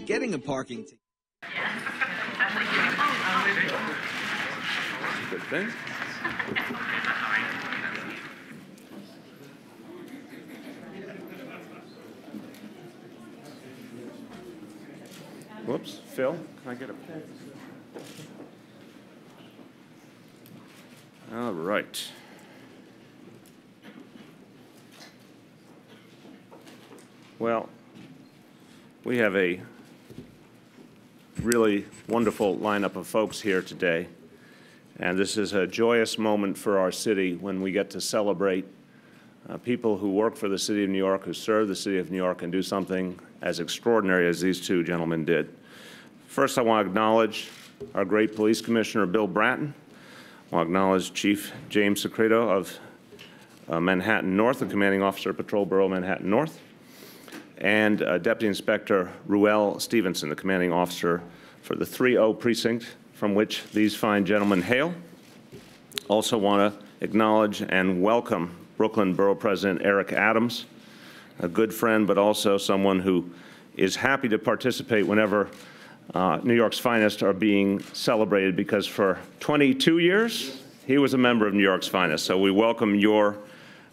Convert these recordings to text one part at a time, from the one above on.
getting a parking ticket. Good thing. Whoops, Phil, can I get a pen? All right. Well, we have a really wonderful lineup of folks here today, and this is a joyous moment for our city when we get to celebrate people who work for the City of New York, who serve the City of New York, and do something as extraordinary as these two gentlemen did. First, I want to acknowledge our great Police Commissioner, Bill Bratton. I want to acknowledge Chief James Secreto of Manhattan North, the Commanding Officer, Patrol Bureau, Manhattan North, and Deputy Inspector Ruel Stevenson, the Commanding Officer for the 3-0 precinct from which these fine gentlemen hail. Also want to acknowledge and welcome Brooklyn Borough President Eric Adams, a good friend, but also someone who is happy to participate whenever New York's finest are being celebrated, because for 22 years, he was a member of New York's finest. So we welcome your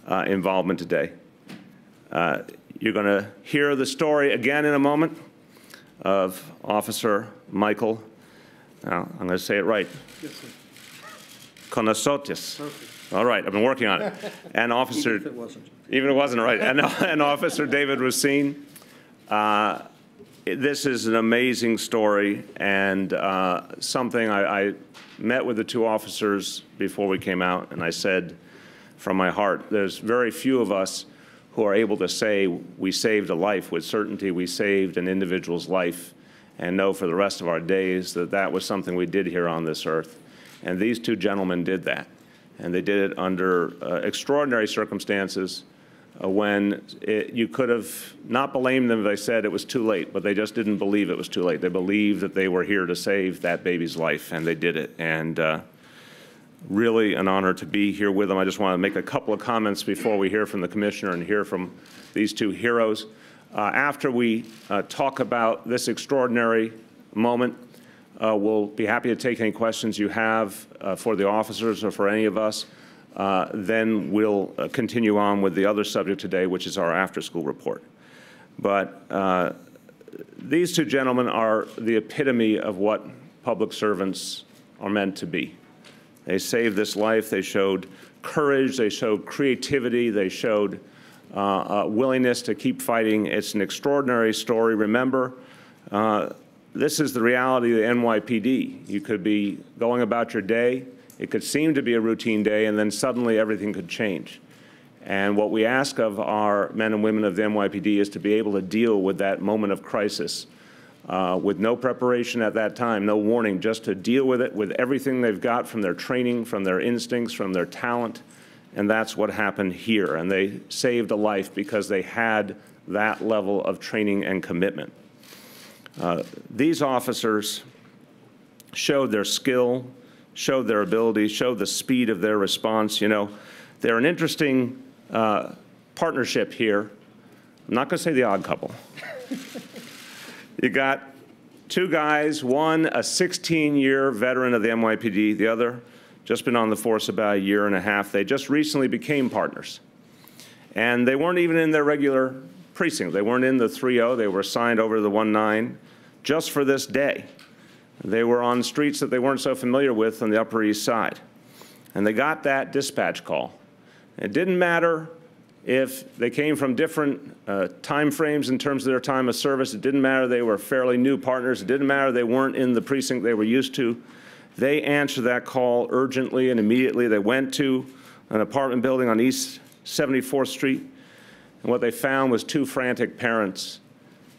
involvement today. You're going to hear the story again in a moment of Officer Michael, now I'm going to say it right, Konatsotis. All right, I've been working on it. And Officer, even if it wasn't right, and Officer David Roussine. This is an amazing story, and something I met with the two officers before we came out, and I said from my heart, there's very few of us who are able to say we saved a life with certainty, we saved an individual's life, and know for the rest of our days that that was something we did here on this earth. And these two gentlemen did that. And they did it under extraordinary circumstances when you could have not blamed them if they said it was too late, but they just didn't believe it was too late. They believed that they were here to save that baby's life, and they did it. And really an honor to be here with them. I just want to make a couple of comments before we hear from the Commissioner and hear from these two heroes. After we talk about this extraordinary moment, we'll be happy to take any questions you have for the officers or for any of us. Then we'll continue on with the other subject today, which is our after-school report. But these two gentlemen are the epitome of what public servants are meant to be. They saved this life. They showed courage. They showed creativity. They showed willingness to keep fighting. It's an extraordinary story. Remember, this is the reality of the NYPD. You could be going about your day. It could seem to be a routine day, and then suddenly everything could change. And what we ask of our men and women of the NYPD is to be able to deal with that moment of crisis with no preparation at that time, no warning, just to deal with it with everything they've got from their training, from their instincts, from their talent. And that's what happened here. And they saved a life because they had that level of training and commitment. These officers showed their skill, showed their ability, showed the speed of their response. You know, they're an interesting partnership here. I'm not going to say the odd couple. You got two guys, one a 16-year veteran of the NYPD, the other just been on the force about a year and a half. They just recently became partners. And they weren't even in their regular precinct. They weren't in the 3-0. They were assigned over to the 1-9 just for this day. They were on streets that they weren't so familiar with on the Upper East Side. And they got that dispatch call. It didn't matter if they came from different time frames in terms of their time of service. It didn't matter they were fairly new partners. It didn't matter they weren't in the precinct they were used to. They answered that call urgently and immediately. They went to an apartment building on East 74th Street, and what they found was two frantic parents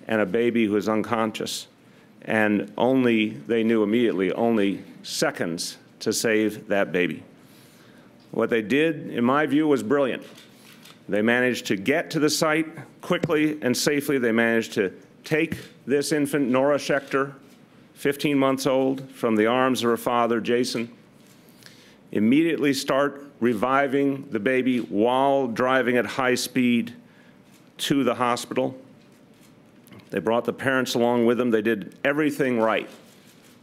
and a baby who was unconscious. And they knew immediately, only seconds to save that baby. What they did, in my view, was brilliant. They managed to get to the site quickly and safely. They managed to take this infant, Nora Schechter, 15 months old, from the arms of her father, Jason, immediately start reviving the baby while driving at high speed to the hospital. They brought the parents along with them. They did everything right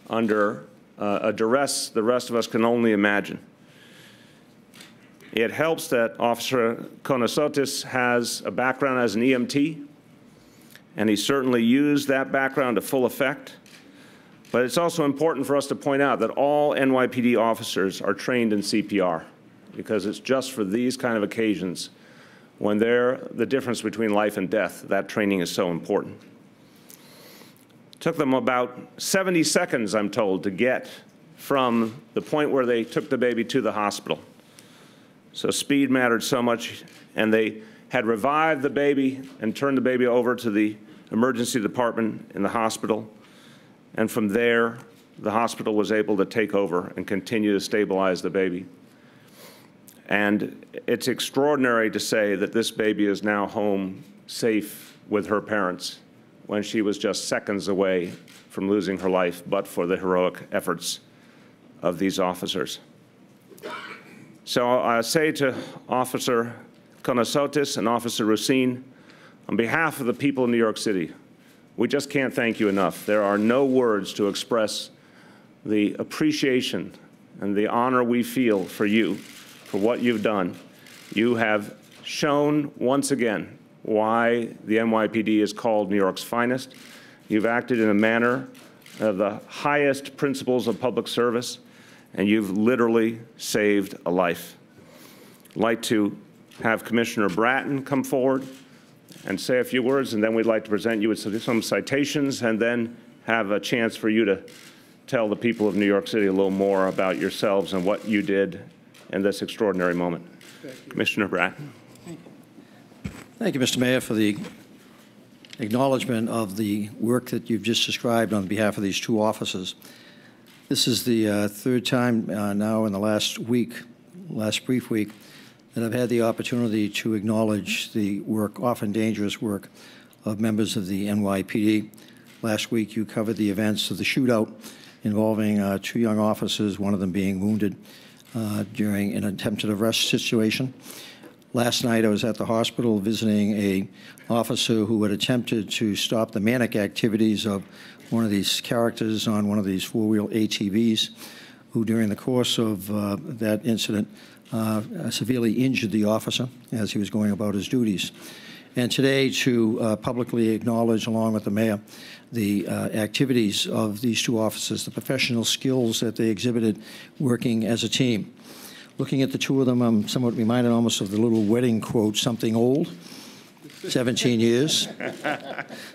under a duress the rest of us can only imagine. It helps that Officer Konatsotis has a background as an EMT, and he certainly used that background to full effect. But it's also important for us to point out that all NYPD officers are trained in CPR, because it's just for these kind of occasions when the difference between life and death, that training is so important. It took them about 70 seconds, I'm told, to get from the point where they took the baby to the hospital. So speed mattered so much, and they had revived the baby and turned the baby over to the emergency department in the hospital. And from there, the hospital was able to take over and continue to stabilize the baby. And it's extraordinary to say that this baby is now home safe with her parents when she was just seconds away from losing her life, but for the heroic efforts of these officers. So I say to Officer Konatsotis and Officer Roussine, on behalf of the people of New York City, we just can't thank you enough. There are no words to express the appreciation and the honor we feel for you, for what you've done. You have shown once again why the NYPD is called New York's finest. You've acted in a manner of the highest principles of public service, and you've literally saved a life. I'd like to have Commissioner Bratton come forward and say a few words, and then we'd like to present you with some citations, and then have a chance for you to tell the people of New York City a little more about yourselves and what you did in this extraordinary moment. Commissioner Bratton. Thank you, Mr. Mayor, for the acknowledgement of the work that you've just described on behalf of these two officers. This is the third time now in the last brief week, that I've had the opportunity to acknowledge the work, often dangerous work, of members of the NYPD. Last week, you covered the events of the shootout involving two young officers, one of them being wounded during an attempted arrest situation. Last night, I was at the hospital visiting an officer who had attempted to stop the manic activities of one of these characters on one of these four-wheel ATVs, who during the course of that incident severely injured the officer as he was going about his duties. And today, to publicly acknowledge, along with the mayor, the activities of these two officers, the professional skills that they exhibited working as a team. Looking at the two of them, I'm somewhat reminded almost of the little wedding quote, something old, 17 years,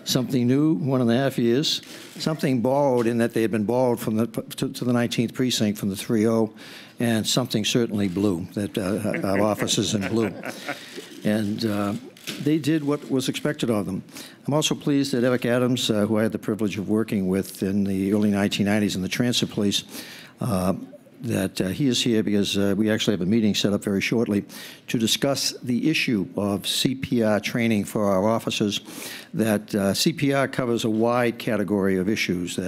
something new, 1.5 years, something borrowed in that they had been borrowed from to the 19th precinct from the 3-0, and something certainly blue, that our officers in blue. And they did what was expected of them. I'm also pleased that Eric Adams, who I had the privilege of working with in the early 1990s in the transit police, that he is here because we actually have a meeting set up very shortly to discuss the issue of CPR training for our officers. That CPR covers a wide category of issues,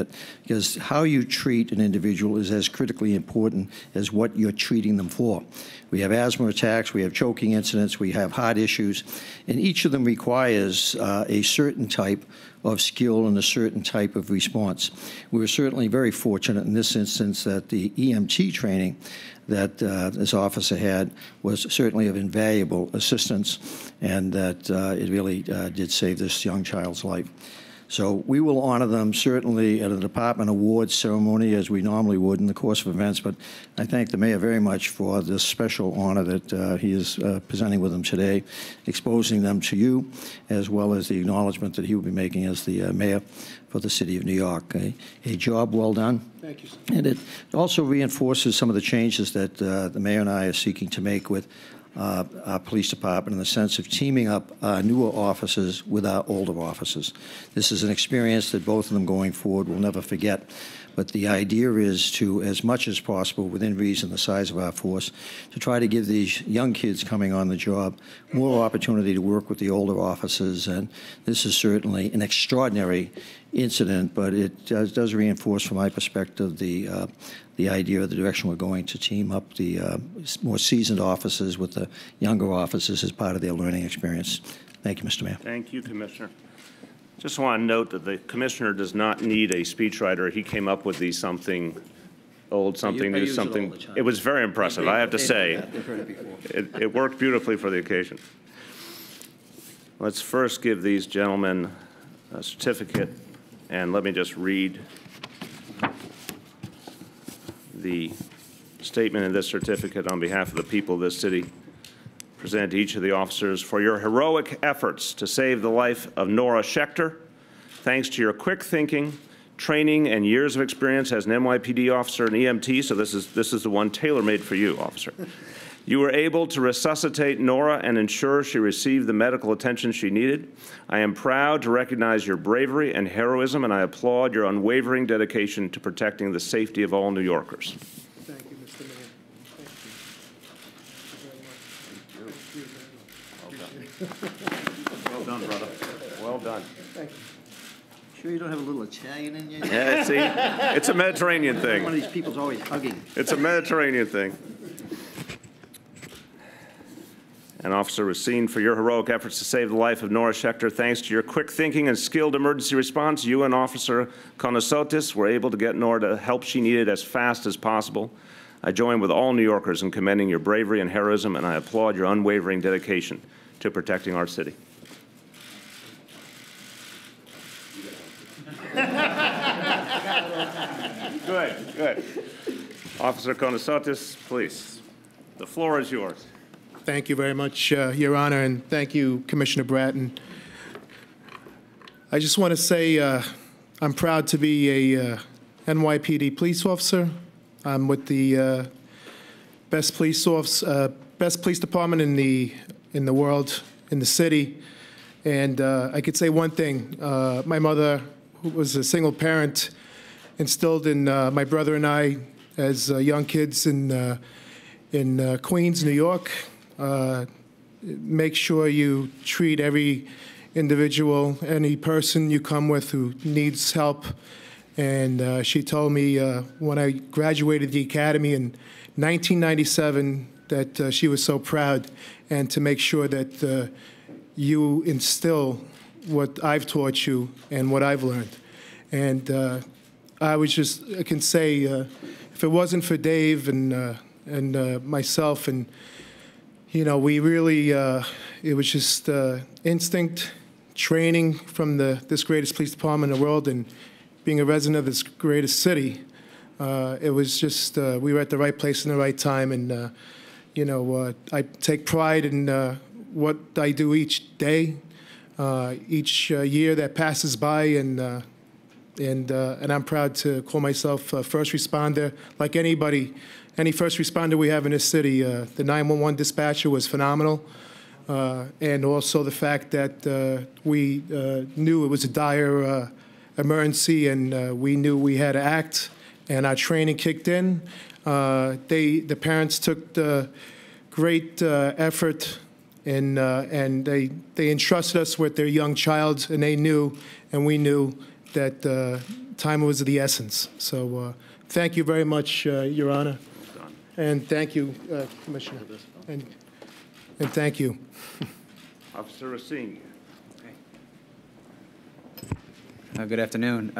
because how you treat an individual is as critically important as what you're treating them for. We have asthma attacks, we have choking incidents, we have heart issues, and each of them requires a certain type of skill and a certain type of response. We were certainly very fortunate in this instance that the EMT training that this officer had was certainly of invaluable assistance, and that it really did save this young child's life. So we will honor them certainly at a department awards ceremony as we normally would in the course of events, but I thank the mayor very much for this special honor that he is presenting with them today, exposing them to you, as well as the acknowledgement that he will be making as the mayor for the city of New York. A job well done. Thank you, sir. And it also reinforces some of the changes that the mayor and I are seeking to make with our police department in the sense of teaming up newer officers with our older officers. This is an experience that both of them going forward will never forget. But the idea is to, as much as possible, within reason, the size of our force, to try to give these young kids coming on the job more opportunity to work with the older officers. And this is certainly an extraordinary incident, but it does reinforce, from my perspective, the idea of the direction we're going to team up the more seasoned officers with the younger officers as part of their learning experience. Thank you, Mr. Mayor. Thank you, Commissioner. Just want to note that the commissioner does not need a speechwriter. He came up with these something old, something I new, use it all something. the time. It was very impressive, I have to say. They've heard it before. It worked beautifully for the occasion. Let's first give these gentlemen a certificate, and let me just read the statement in this certificate on behalf of the people of this city. Present to each of the officers for your heroic efforts to save the life of Nora Schechter. Thanks to your quick thinking, training, and years of experience as an NYPD officer and EMT, so this is the one tailor-made for you, officer. You were able to resuscitate Nora and ensure she received the medical attention she needed. I am proud to recognize your bravery and heroism, and I applaud your unwavering dedication to protecting the safety of all New Yorkers. Thank you, Mr. Mayor. Well done, brother. Well done. Thank you. Sure you don't have a little Italian in you? Yeah, see, it's a Mediterranean One thing. of these people's always hugging. It's a Mediterranean thing. And Officer Roussine, for your heroic efforts to save the life of Nora Schechter, thanks to your quick thinking and skilled emergency response, you and Officer Konatsotis were able to get Nora the help she needed as fast as possible. I join with all New Yorkers in commending your bravery and heroism, and I applaud your unwavering dedication to protecting our city. Good, good. Officer Konatsotis, please. The floor is yours. Thank you very much, Your Honor, and thank you, Commissioner Bratton. I just want to say I'm proud to be a NYPD police officer. I'm with the best police department in the world, in the city. And I could say one thing. My mother, who was a single parent, instilled in my brother and I as young kids in Queens, New York. Make sure you treat every individual, any person you come with who needs help. And she told me when I graduated the academy in 1997 that she was so proud, and to make sure that you instill what I've taught you and what I've learned. And I can say, if it wasn't for Dave and myself, and you know, we really, it was just instinct, training from this greatest police department in the world, and being a resident of this greatest city. It was just, we were at the right place in the right time, and you know, I take pride in what I do each day, each year that passes by, and I'm proud to call myself a first responder, like anybody. Any first responder we have in this city. The 911 dispatcher was phenomenal, and also the fact that we knew it was a dire emergency, and we knew we had to act, and our training kicked in. The parents took the great effort, and they entrusted us with their young child, and they knew, and we knew that time was of the essence. So thank you very much, Your Honor. And thank you, Commissioner. And thank you. Officer Roussine. Good afternoon.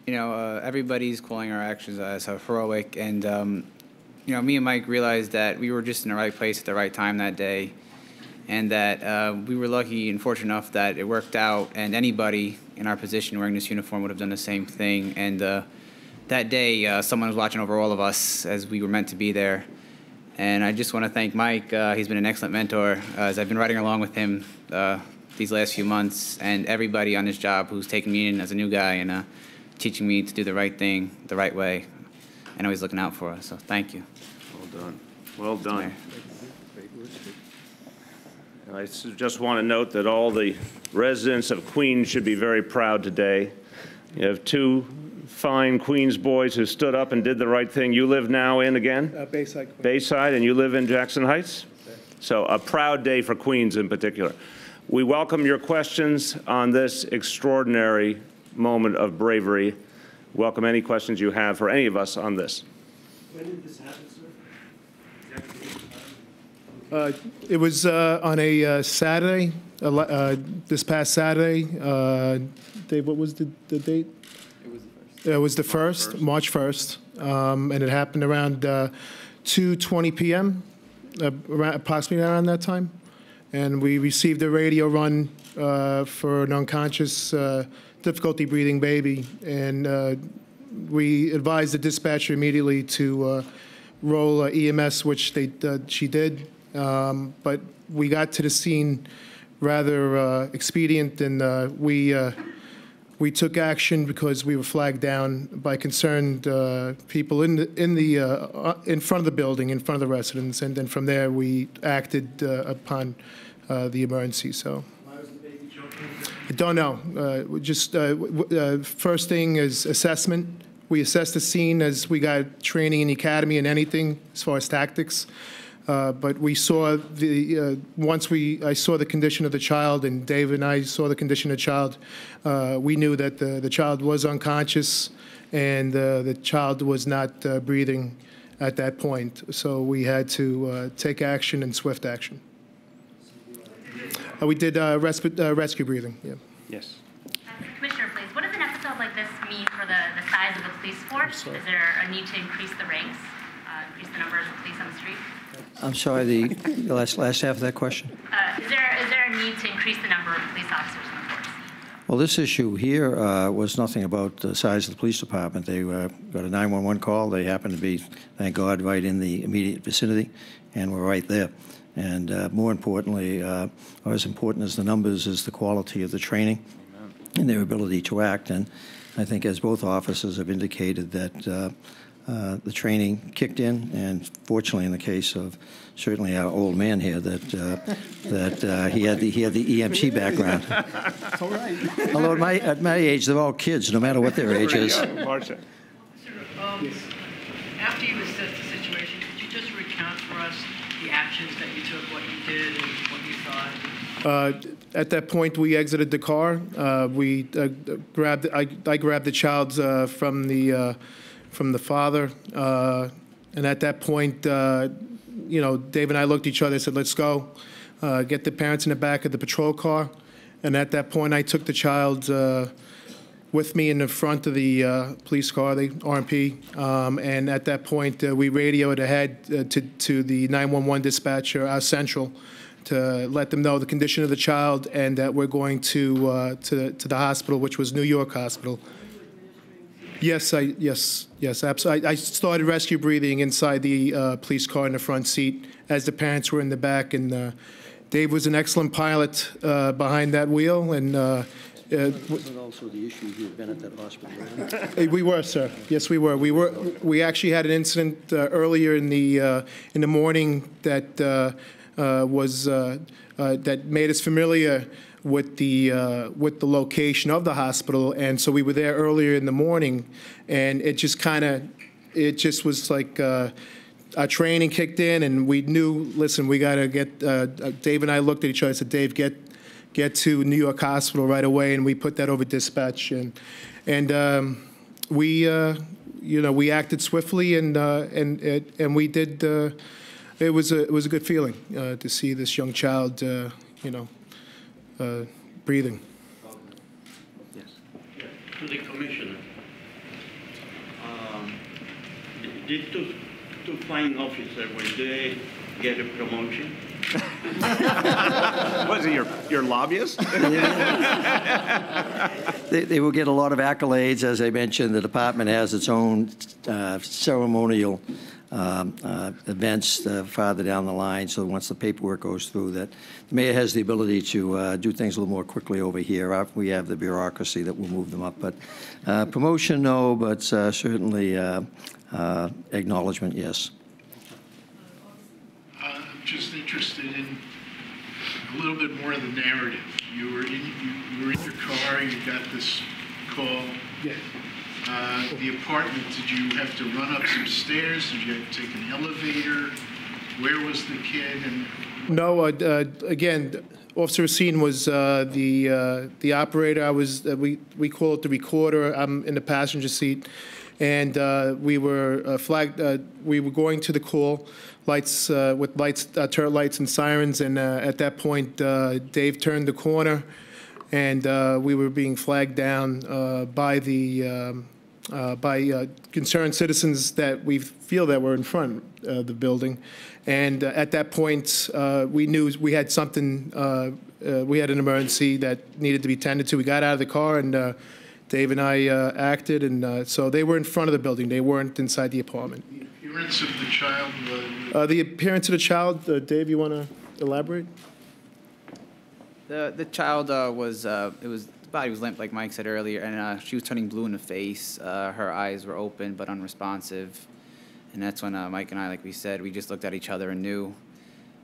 You know, everybody's calling our actions as heroic, and you know, me and Mike realized that we were just in the right place at the right time that day, and that we were lucky and fortunate enough that it worked out, and anybody in our position wearing this uniform would have done the same thing. And that day, someone was watching over all of us as we were meant to be there. And I just want to thank Mike. He's been an excellent mentor as I've been riding along with him these last few months, and everybody on this job who's taken me in as a new guy and teaching me to do the right thing the right way, and always looking out for us. So thank you. Well done. Well done. And I just want to note that all the residents of Queens should be very proud today. You have two fine Queens boys who stood up and did the right thing. You live now in, again? Bayside, Queens. Bayside, and you live in Jackson Heights? So a proud day for Queens in particular. We welcome your questions on this extraordinary moment of bravery. Welcome any questions you have for any of us on this. When did this happen, sir? It was on a Saturday. this past Saturday. Dave, what was the date? It was the 1st, March 1st, and it happened around 2:20 p.m., approximately around that time. And we received a radio run for an unconscious, difficulty breathing baby, and we advised the dispatcher immediately to roll EMS, which she did. But we got to the scene rather expedient, and we took action because we were flagged down by concerned people in front of the building, in front of the residents, and then from there we acted upon the emergency. So. I don't know. First thing is assessment. We assessed the scene as we got training in the academy and anything as far as tactics. But we saw once I saw the condition of the child, and David and I saw the condition of the child, we knew that the child was unconscious and the child was not breathing at that point. So we had to take action and swift action. We did rescue breathing, yeah. Yes. Commissioner, please, what does an episode like this mean for the size of the police force? Is there a need to increase the ranks, increase the numbers of police on the street? I'm sorry, the last half of that question? Is there a need to increase the number of police officers in the force? Well, this issue here was nothing about the size of the police department. They got a 911 call. They happened to be, thank God, right in the immediate vicinity, and we're right there. And more importantly, or as important as the numbers, is the quality of the training and their ability to act. And I think, as both officers have indicated, that the training kicked in, and fortunately, in the case of certainly our old man here, that he had the EMT background. All right. Although at my age, they're all kids, no matter what their age is. After you assessed the situation, could you just recount for us the actions that you took, what you did, and what you thought? At that point, we exited the car. We grabbed. I grabbed the child from the father, and at that point, Dave and I looked at each other and said, "Let's go." Get the parents in the back of the patrol car, and at that point, I took the child with me in the front of the police car, the RMP, and at that point, we radioed ahead to the 911 dispatcher, our central, to let them know the condition of the child and that we're going to the hospital, which was New York Hospital. Yes, absolutely. I started rescue breathing inside the police car in the front seat as the parents were in the back, and Dave was an excellent pilot behind that wheel, and Wasn't also the issue you had been at that hospital? we were, sir. Yes, we were. We actually had an incident earlier in the morning that that made us familiar with the location of the hospital, and so we were there earlier in the morning, and it just was like our training kicked in, and we knew, listen, we got to get. Dave and I looked at each other and said, "Dave, get to New York Hospital right away," and we put that over dispatch, and we acted swiftly, and we did. It was a good feeling to see this young child, breathing. Yes. To the commissioner, did two fine officers, will they get a promotion? Was it your lobbyist? They will get a lot of accolades. As I mentioned, the department has its own ceremonial events farther down the line, so once the paperwork goes through, that the mayor has the ability to do things a little more quickly over here. We have the bureaucracy that will move them up, but promotion, no, but certainly acknowledgement, yes. I'm just interested in a little bit more of the narrative. You were in your car, you got this call. Yeah. The apartment, did you have to run up some stairs? Did you have to take an elevator? Where was the kid? And No, again, Officer Roussine was the operator. I was we call it the recorder. I'm in the passenger seat. and we were flagged. We were going to the call, lights with lights, turret lights and sirens, and at that point, Dave turned the corner, and we were being flagged down by the concerned citizens that we feel that were in front of the building. And at that point, we knew we had something, we had an emergency that needed to be tended to. We got out of the car, and Dave and I acted, and so they were in front of the building. They weren't inside the apartment. The appearance of the child? The appearance of the child, Dave, you want to elaborate? The child the body was limp, like Mike said earlier, and she was turning blue in the face. Her eyes were open but unresponsive. And that's when Mike and I, like we said, we just looked at each other and knew.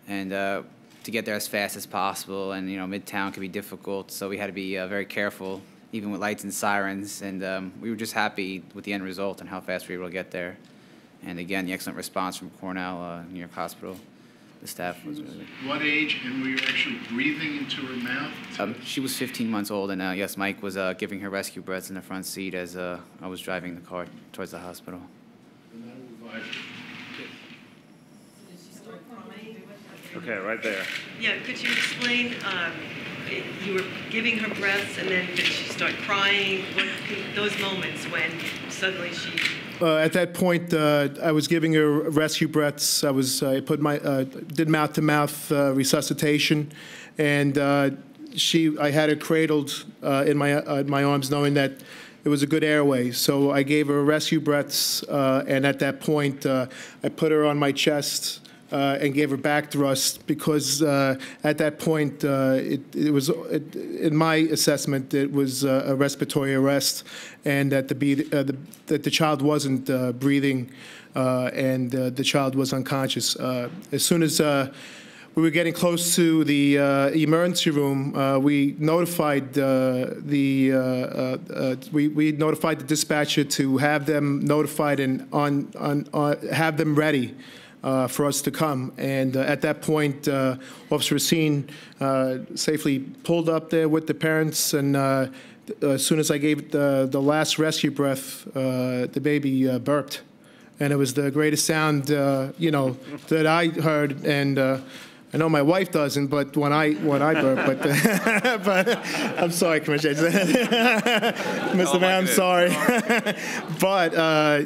And to get there as fast as possible, and Midtown could be difficult, so we had to be very careful, even with lights and sirens. And we were just happy with the end result and how fast we were able to get there. And again, the excellent response from Cornell New York Hospital. The staff was really good. What age, and were you actually breathing into her mouth? She was 15 months old, and yes, Mike was giving her rescue breaths in the front seat as I was driving the car towards the hospital. Okay, right there. Yeah, could you explain, you were giving her breaths and then did she start crying? Those moments when suddenly she... At that point, I was giving her rescue breaths. I put my did mouth-to-mouth resuscitation, and I had her cradled in my arms, knowing that it was a good airway. So I gave her rescue breaths, and at that point, I put her on my chest and gave her back thrust, because at that point, in my assessment, it was a respiratory arrest, and that the child wasn't breathing, and the child was unconscious. As soon as we were getting close to the emergency room, we notified we notified the dispatcher to have them notified and have them ready for us to come. And at that point, Officer Roussine safely pulled up there with the parents, and as soon as I gave the last rescue breath, the baby burped. And it was the greatest sound, that I heard, and I know my wife doesn't, but when I burp, but I'm sorry, Commissioner. Mr. Mayor, I'm sorry. But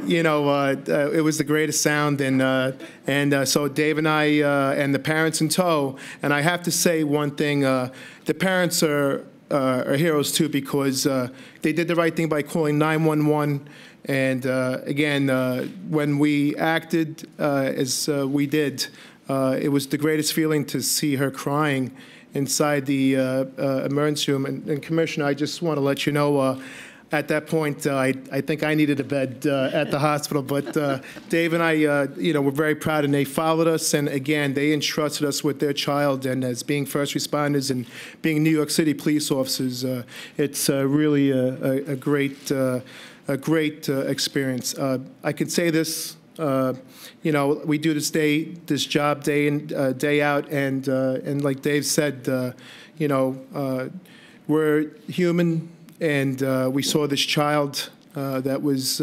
it was the greatest sound, and so Dave and I and the parents in tow. And I have to say one thing: the parents are heroes too, because they did the right thing by calling 911. And again, when we acted as we did. It was the greatest feeling to see her crying inside the emergency room. And Commissioner, I just want to let you know, at that point, I think I needed a bed at the hospital. But Dave and I, were very proud, and they followed us. And again, they entrusted us with their child. And as being first responders and being New York City police officers, it's really a great experience. I could say this. We do this job day in, day out, and like Dave said, we're human, and we saw this child that was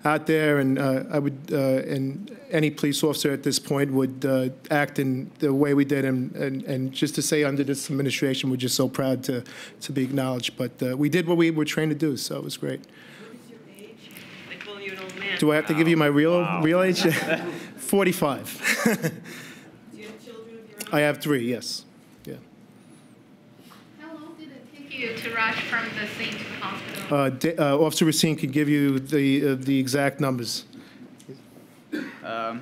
out there, and and any police officer at this point would act in the way we did, and just to say, under this administration, we're just so proud to be acknowledged. But we did what we were trained to do, so it was great. Do I have to give you my real age? 45. Do you have children of your own? I have 3, yes. Yeah. How long did it take you to rush from the scene to the hospital? Officer Roussine can give you the exact numbers. I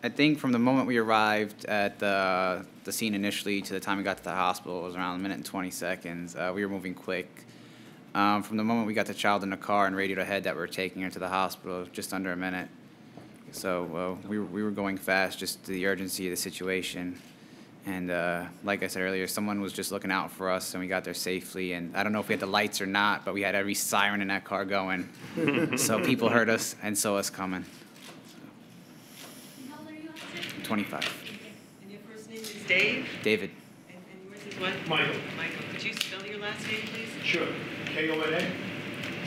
think from the moment we arrived at the scene initially to the time we got to the hospital, it was around 1 minute and 20 seconds. We were moving quick. From the moment we got the child in the car and radioed ahead that we were taking her to the hospital, just under 1 minute. So we were going fast, just to the urgency of the situation. And like I said earlier, someone was just looking out for us, and we got there safely. And I don't know if we had the lights or not, but we had every siren in that car going. So people heard us and saw us coming. How old are you, officer? 25. And your first name is Dave? David. And yours is what? Michael. Michael. Could you spell your last name, please? Sure. K-O-N-A,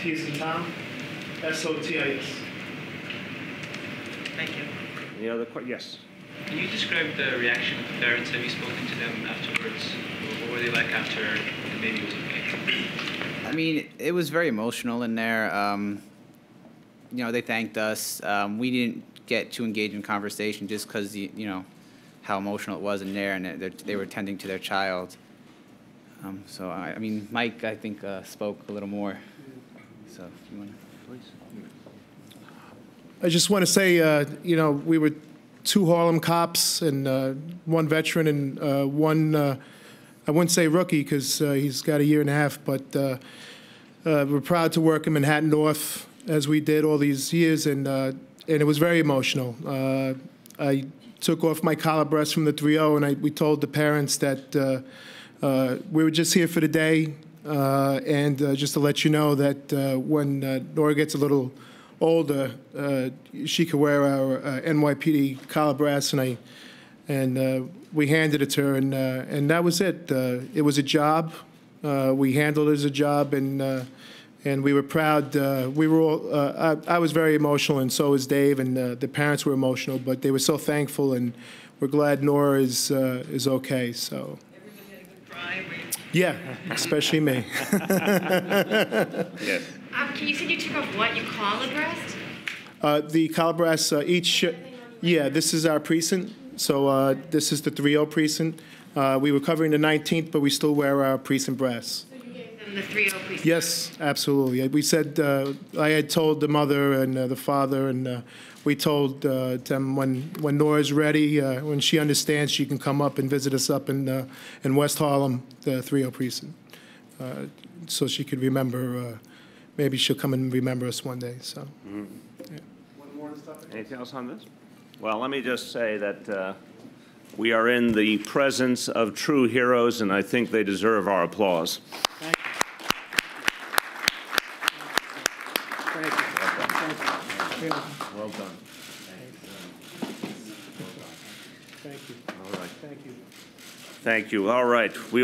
T as in Tom, SOTIS. Thank you. Any other questions? Yes. Can you describe the reaction of the parents? Have you spoken to them afterwards? What were they like after the baby was okay? I mean, it was very emotional in there. You know, they thanked us. We didn't get too engaged in conversation just because, you know, how emotional it was in there, and they were tending to their child. So, I mean, Mike, I think, spoke a little more. So, if you want to, please. I just want to say, you know, we were 2 Harlem cops and 1 veteran and 1, I wouldn't say rookie because he's got a year and a half, but we're proud to work in Manhattan North as we did all these years, and it was very emotional. I took off my collar breast from the 3-0, and we told the parents that we were just here for the day, and just to let you know that when Nora gets a little older, she could wear our NYPD collar brass, and we handed it to her, and that was it. It was a job. We handled it as a job, and we were proud. We were all. I was very emotional, and so was Dave, and the parents were emotional, but they were so thankful, and we're glad Nora is okay. So. Everybody had a good cry. Yeah, especially me. Yes. You said you took off what? Your collar breast? The collar brass, yeah, this is our precinct. So this is the 3-0 precinct. We were covering the 19th, but we still wear our precinct brass. So you gave them the 3-0 precinct? Yes, absolutely. We said, I had told the mother and the father, and we told them when Nora's ready, when she understands, she can come up and visit us up in West Harlem, the 3-0 precinct, so she could remember. Maybe she'll come and remember us one day. So. Mm-hmm. Yeah. Anything else on this? Well, let me just say that we are in the presence of true heroes, and I think they deserve our applause. Thank you. Well done. Thank you. All right. Thank you. Thank you. All right. We